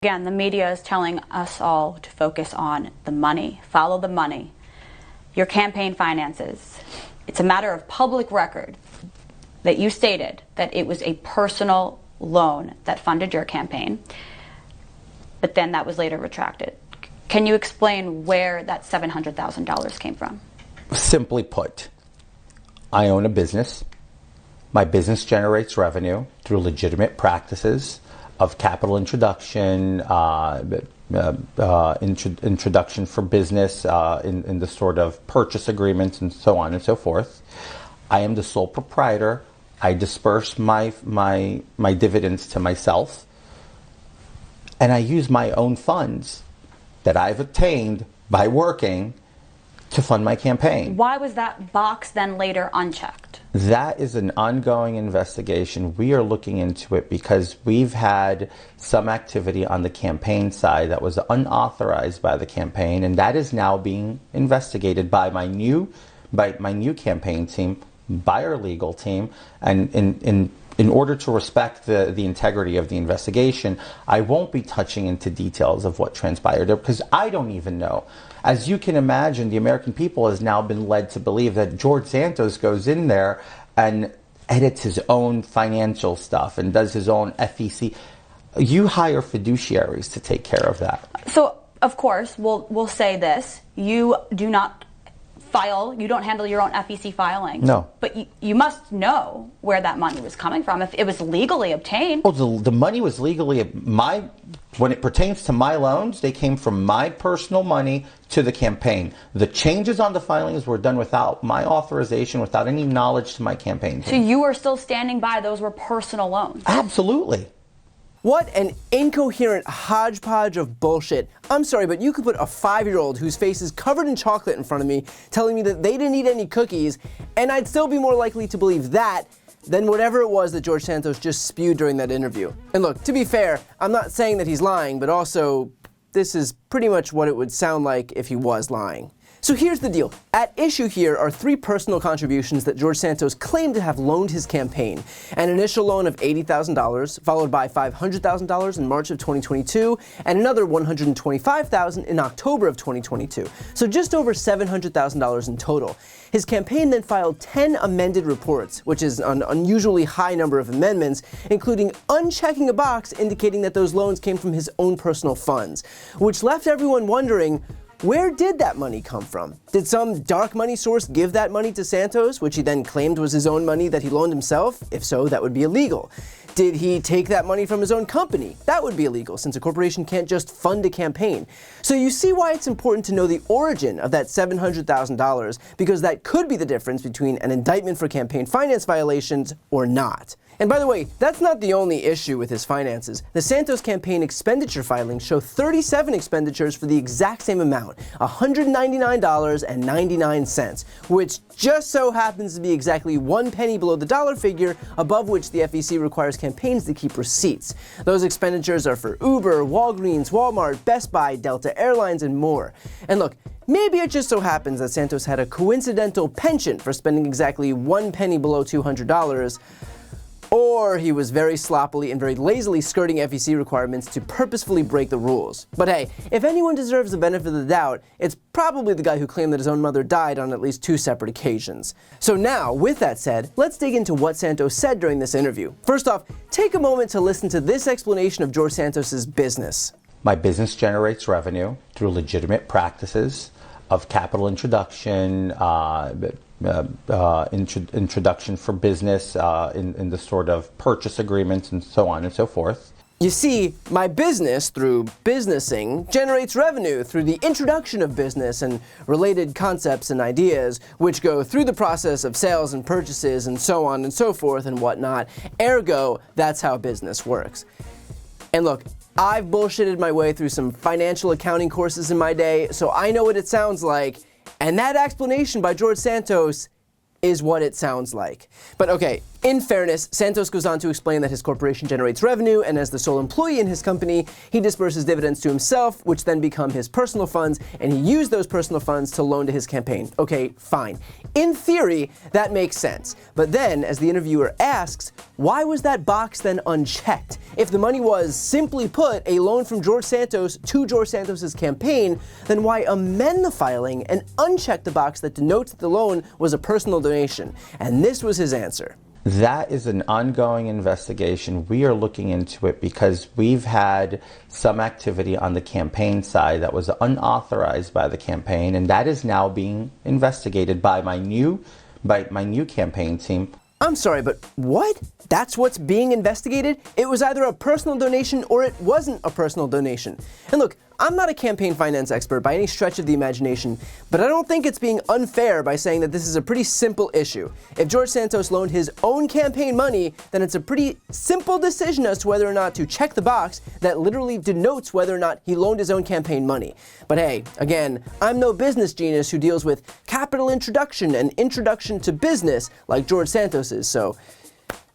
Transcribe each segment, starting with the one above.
Again, the media is telling us all to focus on the money, follow the money, your campaign finances. It's a matter of public record that you stated that it was a personal loan that funded your campaign, but then that was later retracted. Can you explain where that $700,000 came from? Simply put, I own a business. My business generates revenue through legitimate practices of capital introduction, introduction for business in the sort of purchase agreements and so on and so forth. I am the sole proprietor. I disperse my dividends to myself, and I use my own funds that I've obtained by working to fund my campaign. Why was that box then later unchecked? That is an ongoing investigation. We are looking into it because we've had some activity on the campaign side that was unauthorized by the campaign, and that is now being investigated by my new campaign team, by our legal team, and in order to respect the integrity of the investigation, I won't be touching into details of what transpired there because I don't even know. As you can imagine, the American people has now been led to believe that George Santos goes in there and edits his own financial stuff and does his own FEC. You hire fiduciaries to take care of that. So, of course, we'll say this. You do not file, you don't handle your own FEC filing. No. But you must know where that money was coming from if it was legally obtained. Oh, the money was legally, when it pertains to my loans, they came from my personal money to the campaign. The changes on the filings were done without my authorization, without any knowledge to my campaign team. So you were still standing by those were personal loans? Absolutely. What an incoherent hodgepodge of bullshit. I'm sorry, but you could put a 5-year-old whose face is covered in chocolate in front of me telling me that they didn't eat any cookies, and I'd still be more likely to believe that than whatever it was that George Santos just spewed during that interview. And look, to be fair, I'm not saying that he's lying, but also, this is pretty much what it would sound like if he was lying. So here's the deal. At issue here are 3 personal contributions that George Santos claimed to have loaned his campaign. An initial loan of $80,000, followed by $500,000 in March of 2022, and another $125,000 in October of 2022. So just over $700,000 in total. His campaign then filed 10 amended reports, which is an unusually high number of amendments, including unchecking a box indicating that those loans came from his own personal funds, which left everyone wondering, where did that money come from? Did some dark money source give that money to Santos, which he then claimed was his own money that he loaned himself? If so, that would be illegal. Did he take that money from his own company? That would be illegal, since a corporation can't just fund a campaign. So you see why it's important to know the origin of that $700,000, because that could be the difference between an indictment for campaign finance violations or not. And by the way, that's not the only issue with his finances. The Santos campaign expenditure filings show 37 expenditures for the exact same amount, $199.99, which just so happens to be exactly 1 penny below the dollar figure above which the FEC requires campaigns to keep receipts. Those expenditures are for Uber, Walgreens, Walmart, Best Buy, Delta Airlines, and more. And look, maybe it just so happens that Santos had a coincidental penchant for spending exactly 1 penny below $200, or he was very sloppily and very lazily skirting FEC requirements to purposefully break the rules. But hey, if anyone deserves the benefit of the doubt, it's probably the guy who claimed that his own mother died on at least 2 separate occasions. So now, with that said, let's dig into what Santos said during this interview. First off, take a moment to listen to this explanation of George Santos' business. My business generates revenue through legitimate practices of capital introduction, introduction for business in the sort of purchase agreements and so on and so forth. You see, my business, through businessing, generates revenue through the introduction of business and related concepts and ideas, which go through the process of sales and purchases and so on and so forth and whatnot. Ergo, that's how business works. And look, I've bullshitted my way through some financial accounting courses in my day, so I know what it sounds like. And that explanation by George Santos is what it sounds like. But okay, In fairness, Santos goes on to explain that his corporation generates revenue, and as the sole employee in his company, he disperses dividends to himself, which then become his personal funds, and he used those personal funds to loan to his campaign. Okay, fine. In theory, that makes sense. But then, as the interviewer asks, why was that box then unchecked? If the money was, simply put, a loan from George Santos to George Santos' campaign, then why amend the filing and uncheck the box that denotes that the loan was a personal donation? And this was his answer. That is an ongoing investigation. We are looking into it because we've had some activity on the campaign side that was unauthorized by the campaign, and that is now being investigated by my new campaign team. I'm sorry, but what? That's what's being investigated? It was either a personal donation or it wasn't a personal donation. And look, I'm not a campaign finance expert by any stretch of the imagination, but I don't think it's being unfair by saying that this is a pretty simple issue. If George Santos loaned his own campaign money, then it's a pretty simple decision as to whether or not to check the box that literally denotes whether or not he loaned his own campaign money. But hey, again, I'm no business genius who deals with capital introduction and introduction to business like George Santos is, so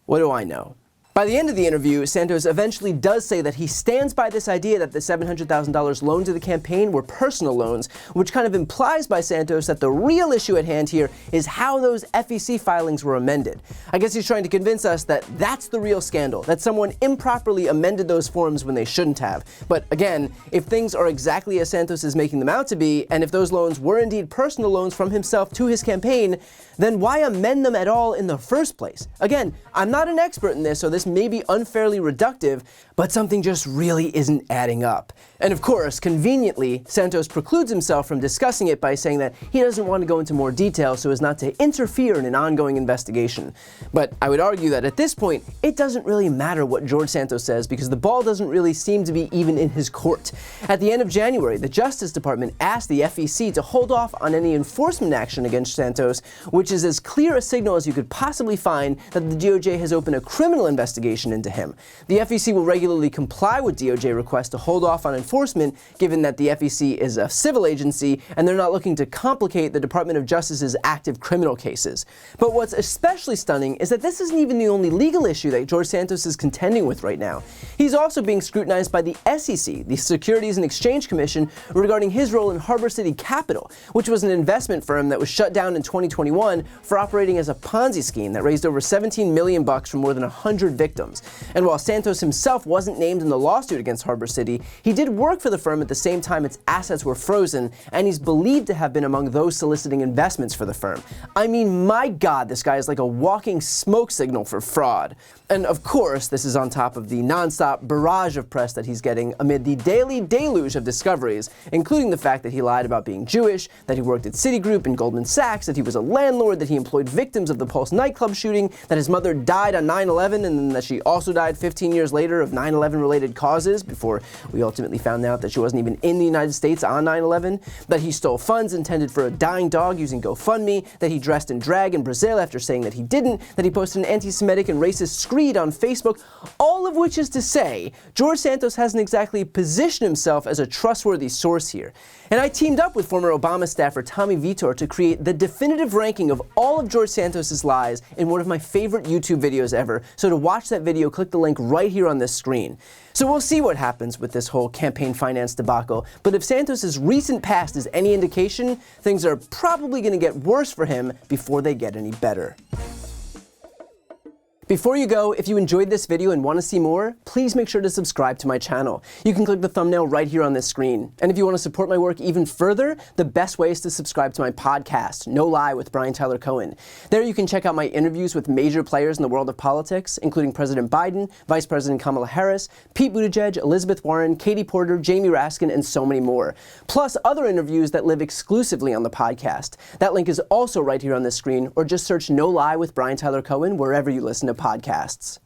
what do I know? By the end of the interview, Santos eventually does say that he stands by this idea that the $700,000 loaned to the campaign were personal loans, which kind of implies by Santos that the real issue at hand here is how those FEC filings were amended. I guess he's trying to convince us that that's the real scandal, that someone improperly amended those forms when they shouldn't have. But again, if things are exactly as Santos is making them out to be, and if those loans were indeed personal loans from himself to his campaign, then why amend them at all in the first place? Again, I'm not an expert in this, so this may be unfairly reductive, but something just really isn't adding up. And of course, conveniently, Santos precludes himself from discussing it by saying that he doesn't want to go into more detail so as not to interfere in an ongoing investigation. But I would argue that at this point, it doesn't really matter what George Santos says because the ball doesn't really seem to be even in his court. At the end of January, the Justice Department asked the FEC to hold off on any enforcement action against Santos, which is as clear a signal as you could possibly find that the DOJ has opened a criminal investigation into him. The FEC will regularly comply with DOJ requests to hold off on enforcement, given that the FEC is a civil agency and they're not looking to complicate the Department of Justice's active criminal cases. But what's especially stunning is that this isn't even the only legal issue that George Santos is contending with right now. He's also being scrutinized by the SEC, the Securities and Exchange Commission, regarding his role in Harbor City Capital, which was an investment firm that was shut down in 2021 for operating as a Ponzi scheme that raised over $17 million from more than 100 victims. And while Santos himself wasn't named in the lawsuit against Harbor City, he did work for the firm at the same time its assets were frozen, and he's believed to have been among those soliciting investments for the firm. I mean, my God, this guy is like a walking smoke signal for fraud. And of course, this is on top of the nonstop barrage of press that he's getting amid the daily deluge of discoveries, including the fact that he lied about being Jewish, that he worked at Citigroup and Goldman Sachs, that he was a landlord, that he employed victims of the Pulse nightclub shooting, that his mother died on 9/11 and then that she also died 15 years later of 9/11 related causes before we ultimately found out that she wasn't even in the United States on 9/11, that he stole funds intended for a dying dog using GoFundMe, that he dressed in drag in Brazil after saying that he didn't, that he posted an anti-Semitic and racist screed on Facebook, all of which is to say, George Santos hasn't exactly positioned himself as a trustworthy source here. And I teamed up with former Obama staffer Tommy Vitor to create the definitive ranking of all of George Santos' lies in one of my favorite YouTube videos ever. So to watch that video, click the link right here on this screen. So we'll see what happens with this whole campaign finance debacle, but if Santos' recent past is any indication, things are probably going to get worse for him before they get any better. Before you go, if you enjoyed this video and want to see more, please make sure to subscribe to my channel. You can click the thumbnail right here on this screen. And if you want to support my work even further, the best way is to subscribe to my podcast, No Lie with Brian Tyler Cohen. There you can check out my interviews with major players in the world of politics, including President Biden, Vice President Kamala Harris, Pete Buttigieg, Elizabeth Warren, Katie Porter, Jamie Raskin, and so many more. Plus other interviews that live exclusively on the podcast. That link is also right here on this screen, or just search No Lie with Brian Tyler Cohen wherever you listen to podcasts.